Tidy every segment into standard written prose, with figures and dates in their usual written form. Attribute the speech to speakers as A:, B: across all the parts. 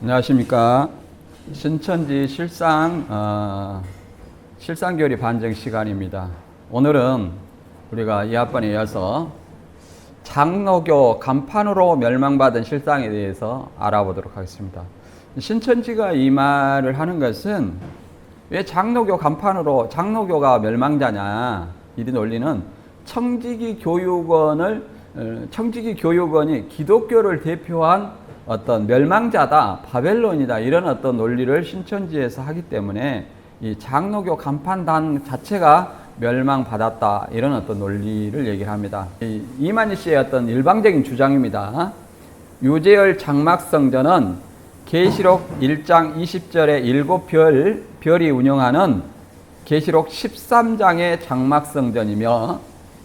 A: 안녕하십니까. 신천지 실상교리 반증 시간입니다. 오늘은 우리가 이 학번에 이어서 장로교 간판으로 멸망받은 실상에 대해서 알아보도록 하겠습니다. 신천지가 이 말을 하는 것은 왜 장로교 간판으로 장로교가 멸망자냐, 이 논리는 청지기 교육원이 기독교를 대표한 어떤 멸망자다, 바벨론이다, 이런 어떤 논리를 신천지에서 하기 때문에 이 장로교 간판단 자체가 멸망받았다, 이런 어떤 논리를 얘기를 합니다. 이만희 씨의 어떤 일방적인 주장입니다. 유재열 장막성전은 계시록 1장 20절에 7별이 운영하는 계시록 13장의 장막성전이며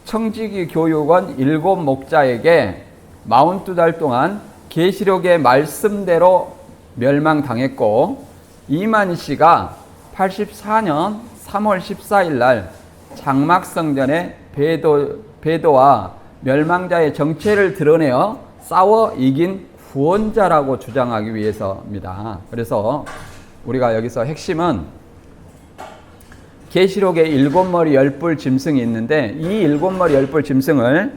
A: 청지기 교육원 7목자에게 42달 동안 계시록의 말씀대로 멸망당했고, 이만희 씨가 84년 3월 14일 날 장막성전의 배도와 멸망자의 정체를 드러내어 싸워 이긴 구원자라고 주장하기 위해서입니다. 그래서 우리가 여기서 핵심은 계시록에 7머리 10뿔 짐승이 있는데, 이 7머리 10뿔 짐승을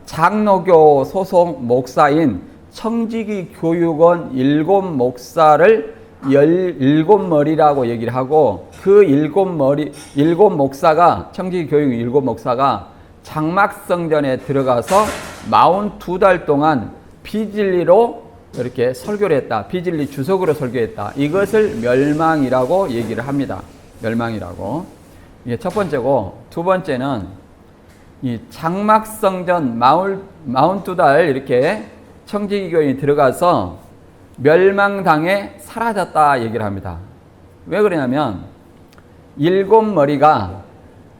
A: 장로교 소속 목사인 청지기 교육원 7목사를 17머리라고 얘기를 하고, 그 7목사가, 청지기 교육원 7목사가 장막성전에 들어가서 42달 동안 비진리로 이렇게 설교를 했다. 비진리 주석으로 설교했다. 이것을 멸망이라고 얘기를 합니다. 멸망이라고. 이게 첫 번째고, 두 번째는 이 장막성전 42달 이렇게 청지기 교인이 들어가서 멸망당해 사라졌다 얘기를 합니다. 왜 그러냐면 7머리가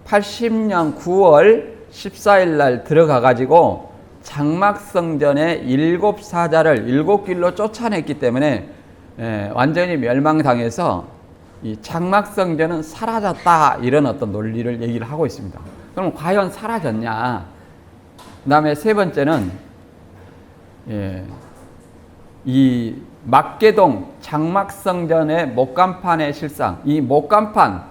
A: 80년 9월 14일 날 들어가 가지고 장막성전의 7사자를 7길로 쫓아냈기 때문에 완전히 멸망당해서 이 장막성전은 사라졌다, 이런 어떤 논리를 얘기를 하고 있습니다. 그럼 과연 사라졌냐? 그 다음에 세 번째는 이 막개동 장막성전의 목간판의 실상, 이 목간판이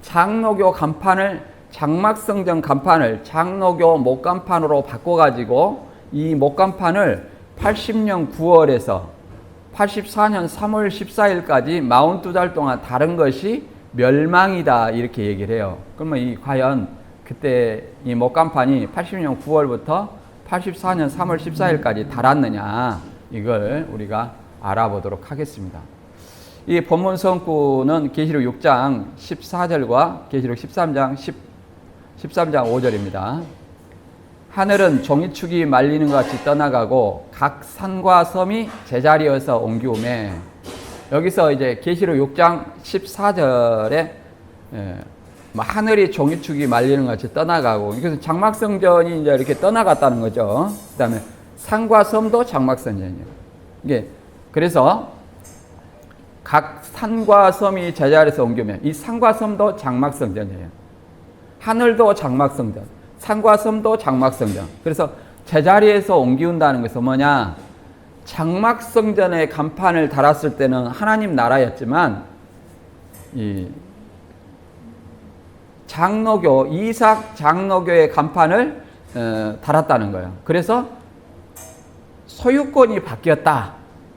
A: 장로교 간판을, 장막성전 간판을 장로교 목간판으로 바꿔가지고 이 목간판을 80년 9월에서 84년 3월 14일까지 42달 동안 다른 것이 멸망이다, 이렇게 얘기를 해요. 그러면 과연 그때 이 목간판이 80년 9월부터 84년 3월 14일까지 달았느냐, 이걸 우리가 알아보도록 하겠습니다. 이 본문 성구는 계시록 6장 14절과 계시록 13장 5절입니다. 하늘은 종이축이 말리는 것 같이 떠나가고 각 산과 섬이 제자리여서 옮기오매. 여기서 이제 계시록 6장 14절에 하늘이 종이축이 말리는 것 같이 떠나가고, 그래서 장막성전이 이제 이렇게 떠나갔다는 거죠. 그 다음에 산과 섬도 장막성전이에요. 이게 그래서 각 산과 섬이 제자리에서 옮기면 이 산과 섬도 장막성전이에요. 하늘도 장막성전, 산과 섬도 장막성전. 그래서 제자리에서 옮기운다는 것은 뭐냐? 장막성전의 간판을 달았을 때는 하나님 나라였지만 이 장로교, 이삭 장로교의 간판을 달았다는 거예요. 그래서 소유권이 바뀌었다.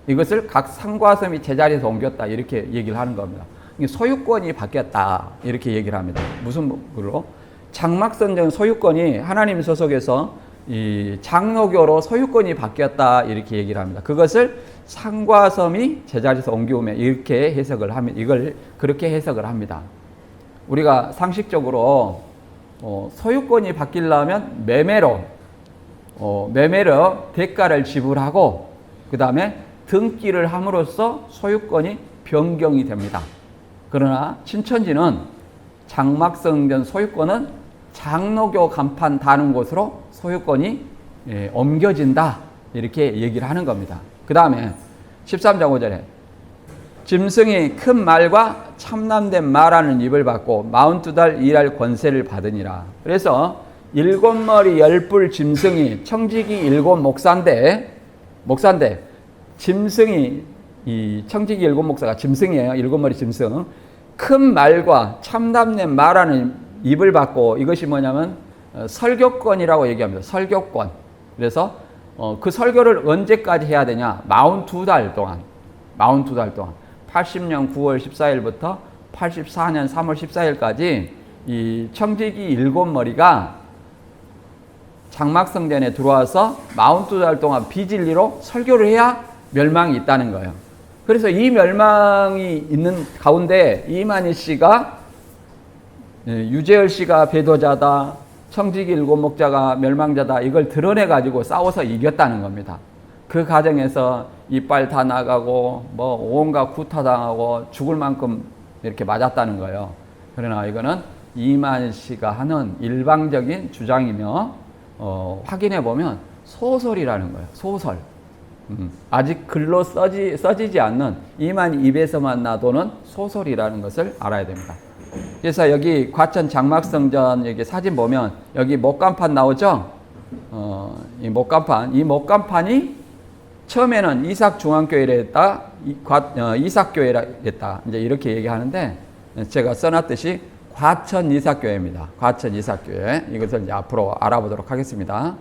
A: 이것을 각 산과 섬이 제자리에서 옮겼다, 이렇게 얘기를 하는 겁니다. 소유권이 바뀌었다, 이렇게 얘기를 합니다. 무슨 말로? 장막성전 소유권이 하나님 소속에서 이 장로교로 소유권이 바뀌었다, 이렇게 얘기를 합니다. 그것을 산과 섬이 제자리에서 옮겨오면 이렇게 해석을 하면, 이걸 그렇게 해석을 합니다. 우리가 상식적으로 소유권이 바뀌려면 매매로 대가를 지불하고 그 다음에 등기를 함으로써 소유권이 변경이 됩니다. 그러나 신천지는 장막성전 소유권은 장로교 간판 다는 곳으로 소유권이 옮겨진다, 이렇게 얘기를 하는 겁니다. 그 다음에 13장 5절에 짐승이 큰 말과 참남된 말하는 입을 받고 42달 일할 권세를 받으니라. 그래서 7머리 10뿔 짐승이 청지기 7목사인데 짐승이 이 청지기 일곱 목사가 짐승이에요. 일곱 머리 짐승. 큰 말과 참담된 말하는 입을 받고 이것이 뭐냐면 설교권이라고 얘기합니다. 설교권. 그래서 그 설교를 언제까지 해야 되냐? 42달 동안. 42달 동안. 80년 9월 14일부터 84년 3월 14일까지 이 청지기 일곱 머리가 장막성전에 들어와서 42달 동안 비진리로 설교를 해야 멸망이 있다는 거예요. 그래서 이 멸망이 있는 가운데 이만희 씨가 유재열 씨가 배도자다, 청지기 일곱 목자가 멸망자다 이걸 드러내가지고 싸워서 이겼다는 겁니다. 그 과정에서 이빨 다 나가고 뭐 온갖 구타당하고 죽을 만큼 이렇게 맞았다는 거예요. 그러나 이거는 이만희 씨가 하는 일방적인 주장이며 확인해 보면 소설이라는 거예요. 소설. 아직 글로 써지지 않는 이만희 입에서만 나도는 소설이라는 것을 알아야 됩니다. 그래서 여기 과천 장막성전 여기 사진 보면 여기 목간판 나오죠? 이 목간판이 처음에는 이삭중앙교회라 했다, 이삭교회라 했다. 이제 이렇게 얘기하는데 제가 써놨듯이 과천 이삭교회입니다. 과천 이삭교회. 이것을 이제 앞으로 알아보도록 하겠습니다.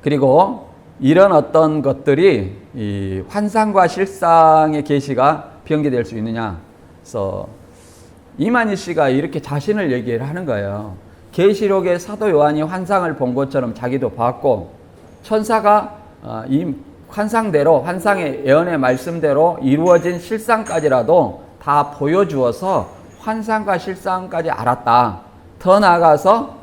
A: 그리고 이런 어떤 것들이 이 환상과 실상의 계시가 변개될 수 있느냐. 그래서 이만희 씨가 이렇게 자신을 얘기를 하는 거예요. 계시록의 사도 요한이 환상을 본 것처럼 자기도 봤고 천사가 이 환상대로 환상의 예언의 말씀대로 이루어진 실상까지라도 다 보여주어서 환상과 실상까지 알았다. 더 나아가서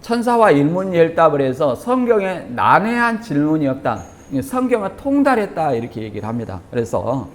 A: 천사와 일문일답을 해서 성경에 난해한 질문이 없다. 성경을 통달했다 이렇게 얘기를 합니다. 그래서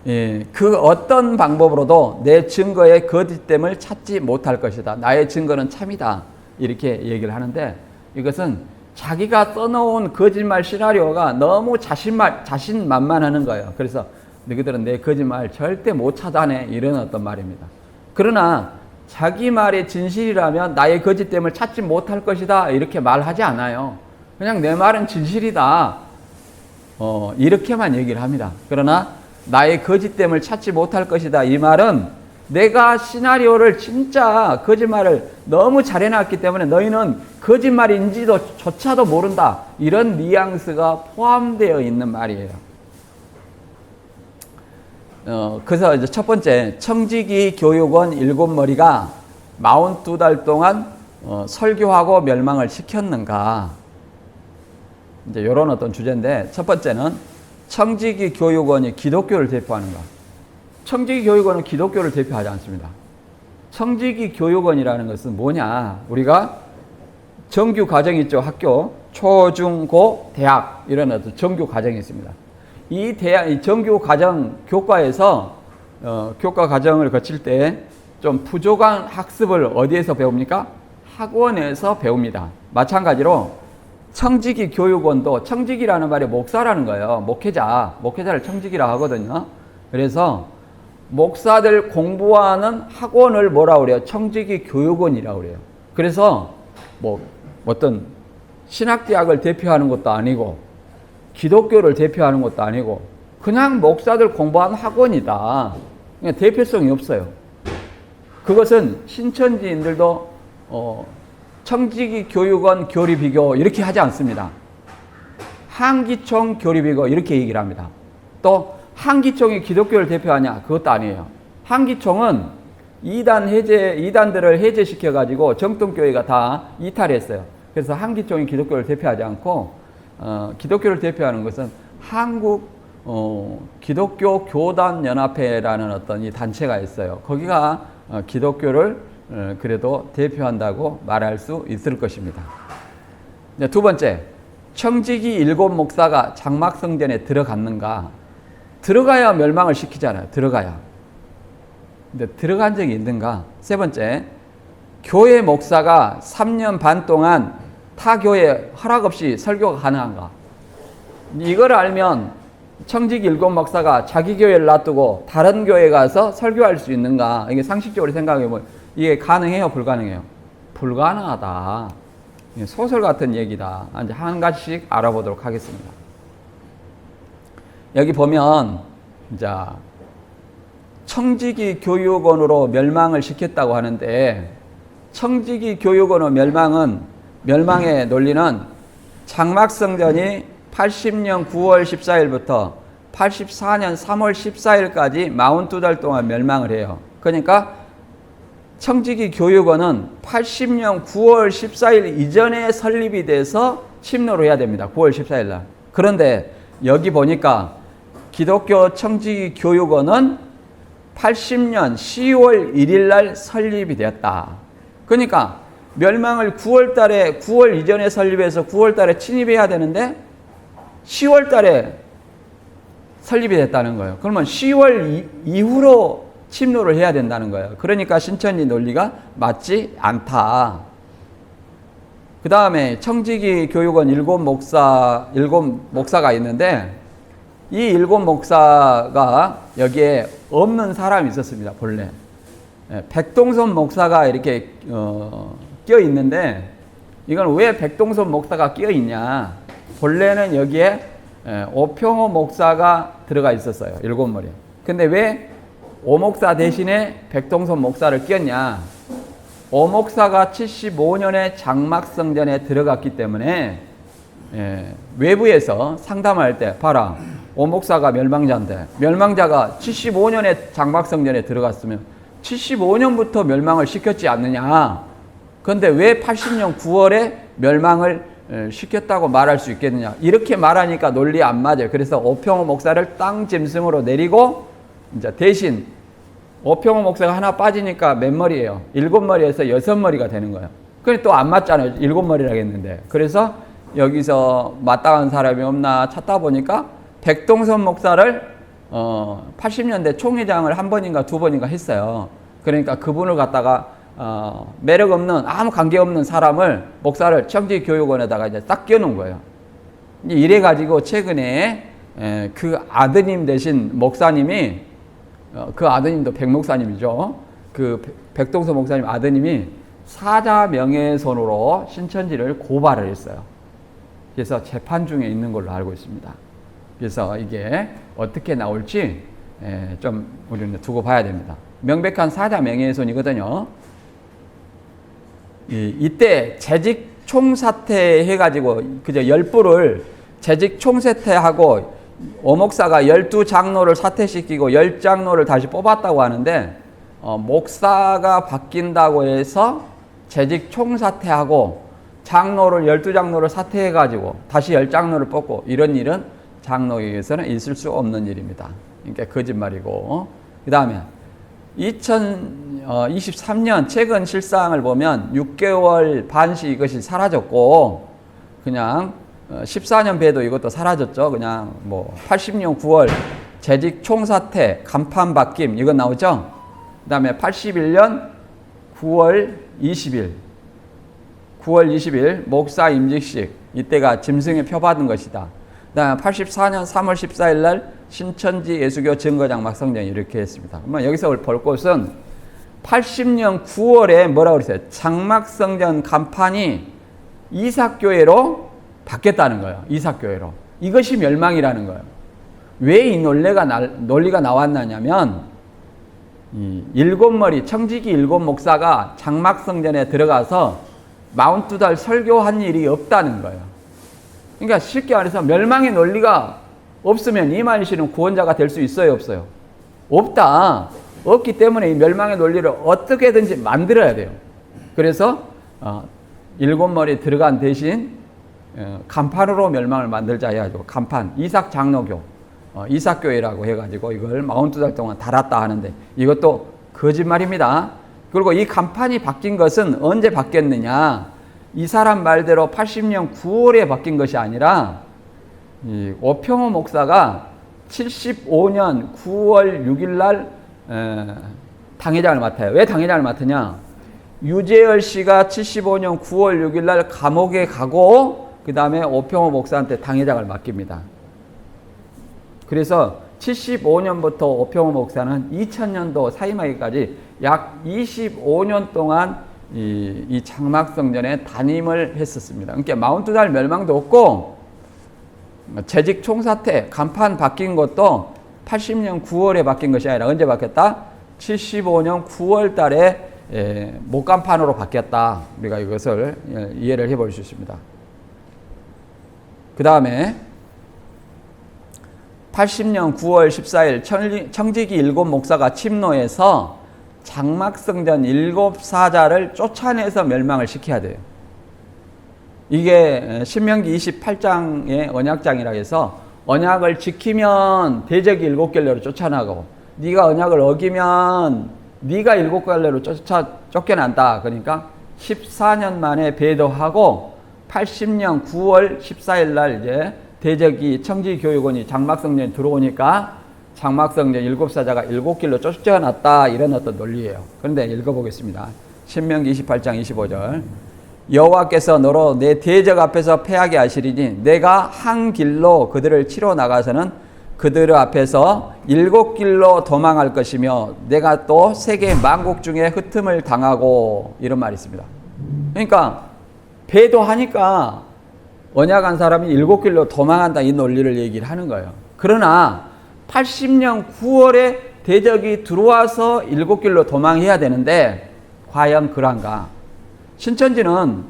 A: 그 어떤 방법으로도 내 증거의 거짓됨을 찾지 못할 것이다. 나의 증거는 참이다. 이렇게 얘기를 하는데 이것은 자기가 써놓은 거짓말 시나리오가 너무 자신만만하는 거예요. 그래서 너희들은 내 거짓말 절대 못 찾아내 이런 어떤 말입니다. 그러나 자기 말이 진실이라면 나의 거짓됨을 찾지 못할 것이다 이렇게 말하지 않아요. 그냥 내 말은 진실이다 이렇게만 얘기를 합니다. 그러나 나의 거짓됨을 찾지 못할 것이다 이 말은 내가 시나리오를 진짜 거짓말을 너무 잘해놨기 때문에 너희는 거짓말인지도 조차도 모른다 이런 뉘앙스가 포함되어 있는 말이에요. 그래서 이제 첫 번째 청지기 교육원 일곱 머리가 42달 동안 설교하고 멸망을 시켰는가 이제 이런 어떤 주제인데 첫 번째는 청지기 교육원이 기독교를 대표하는가. 청지기 교육원은 기독교를 대표하지 않습니다. 청지기 교육원이라는 것은 뭐냐. 우리가 정규 과정이 있죠. 학교 초, 중, 고, 대학 이런 어떤 정규 과정이 있습니다. 이 정규 과정 교과에서 교과 과정을 거칠 때 좀 부족한 학습을 어디에서 배웁니까? 학원에서 배웁니다. 마찬가지로 청지기 교육원도 청지기라는 말이 목사라는 거예요. 목회자를 청지기라 하거든요. 그래서 목사들 공부하는 학원을 뭐라고 그래요? 청지기 교육원이라고 그래요. 그래서 뭐 어떤 신학대학을 대표하는 것도 아니고 기독교를 대표하는 것도 아니고 그냥 목사들 공부하는 학원이다. 그냥 대표성이 없어요. 그것은 신천지인들도 청지기 교육원 교리비교 이렇게 하지 않습니다. 한기총 교리비교 이렇게 얘기를 합니다. 또 한기총이 기독교를 대표하냐? 그것도 아니에요. 한기총은 이단들을 해제시켜가지고 정통교회가 다 이탈했어요. 그래서 한기총이 기독교를 대표하지 않고 기독교를 대표하는 것은 한국 기독교 교단 연합회라는 어떤 이 단체가 있어요. 거기가 기독교를 그래도 대표한다고 말할 수 있을 것입니다. 두 번째, 청지기 일곱 목사가 장막성전에 들어갔는가? 들어가야 멸망을 시키잖아요. 들어가야. 근데 들어간 적이 있는가? 세 번째, 교회 목사가 3년 반 동안 타 교회 허락 없이 설교가 가능한가? 이걸 알면 청지기 일곱 목사가 자기 교회를 놔두고 다른 교회에 가서 설교할 수 있는가? 이게 상식적으로 생각해보면 이게 가능해요? 불가능해요? 불가능하다. 소설 같은 얘기다. 이제 한 가지씩 알아보도록 하겠습니다. 여기 보면 이제 청지기 교육원으로 멸망을 시켰다고 하는데, 청지기 교육원의 멸망의 논리는 장막성전이 80년 9월 14일부터 84년 3월 14일까지 42달 동안 멸망을 해요. 그러니까 청지기 교육원은 80년 9월 14일 이전에 설립이 돼서 침노를 해야 됩니다. 9월 14일 날. 그런데 여기 보니까 기독교 청지기 교육원은 80년 10월 1일 날 설립이 되었다. 그러니까 멸망을 9월 달에 9월 이전에 설립해서 9월 달에 침입해야 되는데 10월 달에 설립이 됐다는 거예요. 그러면 10월 이후로 침노를 해야 된다는 거예요. 그러니까 신천지 논리가 맞지 않다. 그 다음에 청지기 교육원 일곱 목사가 있는데, 이 일곱 목사가 여기에 없는 사람이 있었습니다. 본래 백동선 목사가 이렇게 끼어 있는데, 이건 왜 백동선 목사가 끼어 있냐? 본래는 여기에 오평호 목사가 들어가 있었어요. 일곱 머리. 근데 왜 오목사 대신에 백동선 목사를 끼웠냐? 오목사가 75년에 장막성전에 들어갔기 때문에 외부에서 상담할 때, 봐라, 오목사가 멸망자인데, 멸망자가 75년에 장막성전에 들어갔으면 75년부터 멸망을 시켰지 않느냐? 그런데 왜 80년 9월에 멸망을 시켰다고 말할 수 있겠느냐? 이렇게 말하니까 논리 안 맞아요. 그래서 오평호 목사를 땅 짐승으로 내리고, 이제 대신 오평호 목사가 하나 빠지니까 몇 머리예요? 7머리에서 6머리가 되는 거예요. 그래 또 안 맞잖아요. 7머리라 했는데. 그래서 여기서 마땅한 사람이 없나 찾다 보니까 백동선 목사를 80년대 총회장을 한 번인가 두 번인가 했어요. 그러니까 그분을 갖다가 매력 없는, 아무 관계 없는 사람을, 목사를 청지기 교육원에다가 이제 딱 끼워놓은 거예요. 이래 가지고 최근에 그 아드님 되신 목사님이, 그 아드님도 백 목사님이죠. 그 백동선 목사님 아드님이 사자 명예훼손으로 신천지를 고발을 했어요. 그래서 재판 중에 있는 걸로 알고 있습니다. 그래서 이게 어떻게 나올지 좀 우리는 두고 봐야 됩니다. 명백한 사자 명예훼손이거든요. 이때 재직 총사퇴 해가지고 그저 열부를 재직 총사퇴하고 오목사가 12장로를 사퇴시키고 10장로를 다시 뽑았다고 하는데, 목사가 바뀐다고 해서 재직 총사퇴하고 장로를 12장로를 사퇴해가지고 다시 10장로를 뽑고, 이런 일은 장로에게서는 있을 수 없는 일입니다. 그러니까 거짓말이고. 그 다음에 2023년 최근 실상을 보면 6개월 반씩 이것이 사라졌고, 그냥 14년 배도 이것도 사라졌죠. 그냥 뭐 80년 9월 재직 총사퇴 간판 바뀜 이건 나오죠. 그 다음에 81년 9월 20일 목사 임직식, 이때가 짐승에 표받은 것이다. 그 다음에 84년 3월 14일 날 신천지 예수교 증거장 막성전 이렇게 했습니다. 그러면 여기서 볼 것은 80년 9월에 뭐라고 그랬어요? 장막성전 간판이 이삭교회로 바뀌었다는 거예요. 이삭교회로. 이것이 멸망이라는 거예요. 왜 이 논리가 나왔느냐면, 이 청지기 일곱 목사가 장막성전에 들어가서 42달 설교한 일이 없다는 거예요. 그러니까 쉽게 말해서 멸망의 논리가 없으면 이만희 씨는 구원자가 될 수 있어요, 없어요? 없다. 없기 때문에 이 멸망의 논리를 어떻게든지 만들어야 돼요. 그래서 7머리 들어간 대신 간판으로 멸망을 만들자 해가지고 간판, 이삭 장로교, 이삭교회라고 해가지고 이걸 42달 동안 달았다 하는데, 이것도 거짓말입니다. 그리고 이 간판이 바뀐 것은 언제 바뀌었느냐? 이 사람 말대로 80년 9월에 바뀐 것이 아니라, 이 오평호 목사가 75년 9월 6일 날 당회장을 맡아요. 왜 당회장을 맡으냐? 유재열 씨가 75년 9월 6일 날 감옥에 가고, 그 다음에 오평호 목사한테 당회장을 맡깁니다. 그래서 75년부터 오평호 목사는 2000년도 사임하기까지 약 25년 동안 이 장막성전에 담임을 했었습니다. 그러니까 42달 멸망도 없고 재직 총사퇴, 간판 바뀐 것도 80년 9월에 바뀐 것이 아니라 언제 바뀌었다? 75년 9월 달에 목간판으로 바뀌었다. 우리가 이것을 이해를 해볼 수 있습니다. 그 다음에 80년 9월 14일 청지기 일곱 목사가 침노해서 장막성전 일곱 사자를 쫓아내서 멸망을 시켜야 돼요. 이게 신명기 28장의 언약장이라 해서 언약을 지키면 대적이 일곱 결례로 쫓아나고 네가 언약을 어기면 네가 일곱 결례로 쫓겨난다. 그러니까 14년 만에 배도하고 80년 9월 14일 날 이제 대적이 청지교육원이 장막성전에 들어오니까 장막성전 일곱 사자가 일곱 길로 쫓겨났다. 이런 어떤 논리예요. 그런데 읽어보겠습니다. 신명기 28장 25절. 여호와께서 너로 내 대적 앞에서 패하게 하시리니 내가 한 길로 그들을 치러 나가서는 그들 앞에서 일곱 길로 도망할 것이며 내가 또 세계 만국 중에 흩음을 당하고 이런 말이 있습니다. 그러니까 배도하니까 언약한 사람이 일곱 길로 도망한다 이 논리를 얘기를 하는 거예요. 그러나 80년 9월에 대적이 들어와서 일곱 길로 도망해야 되는데 과연 그런가? 신천지는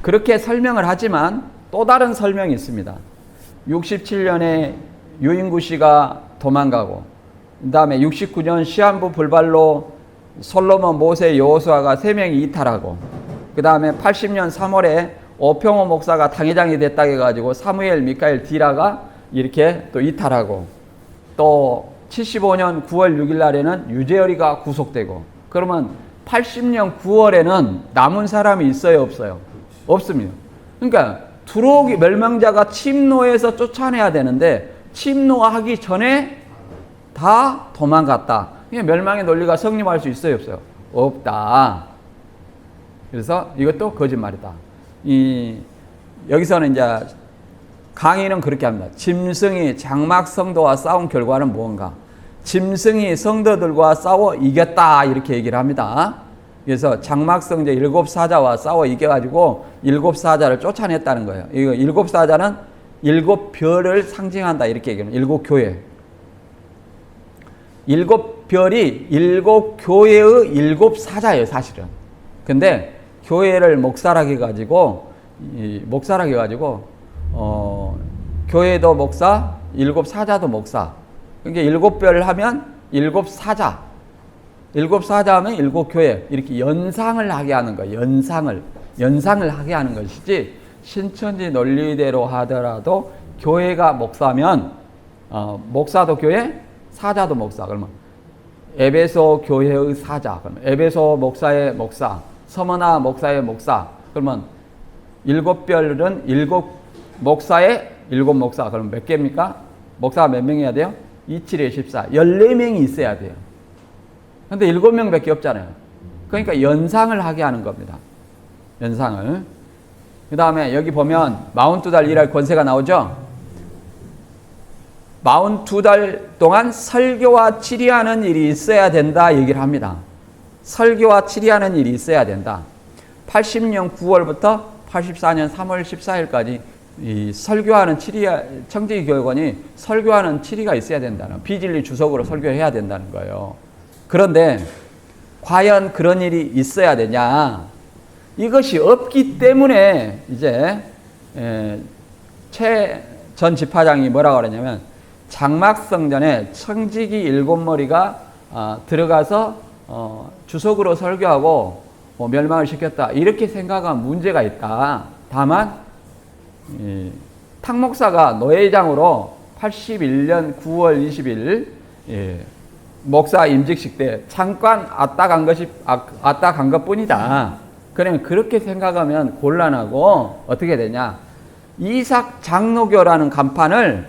A: 그렇게 설명을 하지만 또 다른 설명이 있습니다. 67년에 유인구 씨가 도망가고 그 다음에 69년 시한부 불발로 솔로몬, 모세, 여호수아가 3명이 이탈하고 그 다음에 80년 3월에 오평호 목사가 당회장이 됐다 해가지고 사무엘, 미카엘, 디라가 이렇게 또 이탈하고 또 75년 9월 6일 날에는 유재열이가 구속되고 그러면 80년 9월에는 남은 사람이 있어요, 없어요? 없습니다. 그러니까 들어오기 멸망자가 침노해서 쫓아내야 되는데 침노하기 전에 다 도망갔다. 멸망의 논리가 성립할 수 있어요, 없어요? 없다. 그래서 이것도 거짓말이다. 여기서는 이제 강의는 그렇게 합니다. 짐승이 장막 성도와 싸운 결과는 무언가? 짐승이 성도들과 싸워 이겼다 이렇게 얘기를 합니다. 그래서 장막성제 일곱 사자와 싸워 이겨가지고 일곱 사자를 쫓아냈다는 거예요. 이거 일곱 사자는 일곱 별을 상징한다 이렇게 얘기합니다. 일곱 교회. 일곱 별이 일곱 교회의 일곱 사자예요, 사실은. 근데 교회를 목사라게 가지고 교회도 목사, 일곱 사자도 목사. 그러니까 일곱 별 하면 일곱 사자. 일곱 사자 하면 일곱 교회. 이렇게 연상을 하게 하는 거예요. 연상을 하게 하는 것이지 신천지 논리대로 하더라도 교회가 목사면 목사도 교회, 사자도 목사. 그러면 에베소 교회의 사자. 그러면 에베소 목사의 목사. 서머나 목사의 목사. 그러면 일곱 별은 일곱 목사의 일곱 목사. 그럼 몇 개입니까? 목사가 몇 명이어야 돼요? 27에 14. 14명이 있어야 돼요. 근데 7명밖에 없잖아요. 그러니까 연상을 하게 하는 겁니다. 연상을. 그 다음에 여기 보면 42달 일할 권세가 나오죠? 42달 동안 설교와 치리하는 일이 있어야 된다 얘기를 합니다. 설교와 치리하는 일이 있어야 된다. 80년 9월부터 84년 3월 14일까지 이 설교하는 청지교육원이 설교하는 치리가 있어야 된다는, 비진리 주석으로 설교해야 된다는 거예요. 그런데 과연 그런 일이 있어야 되냐? 이것이 없기 때문에 이제 최 전 집화장이 뭐라고 그러냐면 장막성전에 청지기 일곱 머리가 들어가서 주석으로 설교하고 멸망을 시켰다. 이렇게 생각하면 문제가 있다. 다만 탁 목사가 노회장으로 81년 9월 20일 목사 임직식 때 잠깐 왔다 간 것뿐이다. 그러면 그렇게 생각하면 곤란하고 어떻게 되냐? 이삭 장로교라는 간판을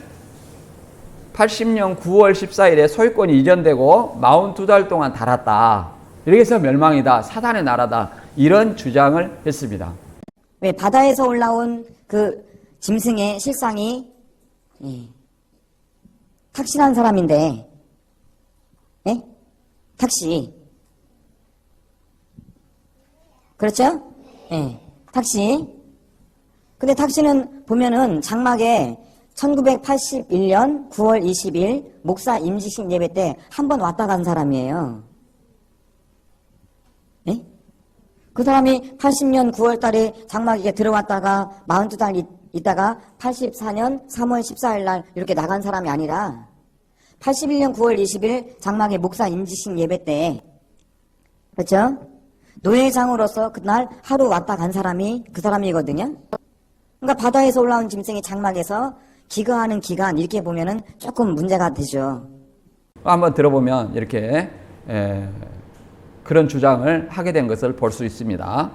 A: 80년 9월 14일에 소유권이 이전되고 42달 동안 달았다. 이렇게 해서 멸망이다. 사단의 나라다. 이런 주장을 했습니다.
B: 왜 바다에서 올라온 그 짐승의 실상이 탁신한 사람인데, 탁시. 그렇죠? 탁시. 근데 탁시는 보면은 장막에 1981년 9월 20일 목사 임직식 예배 때 한 번 왔다 간 사람이에요. 예? 그 사람이 80년 9월 달에 장막에 들어왔다가 42달 있다가 84년 3월 14일 날 이렇게 나간 사람이 아니라 81년 9월 20일 장막에 목사 임직식 예배 때, 그렇죠? 노예장으로서 그날 하루 왔다 간 사람이 그 사람이거든요. 그러니까 바다에서 올라온 짐승이 장막에서 기거하는 기간 이렇게 보면은 조금 문제가 되죠.
A: 한번 들어보면 이렇게 그런 주장을 하게 된 것을 볼 수 있습니다.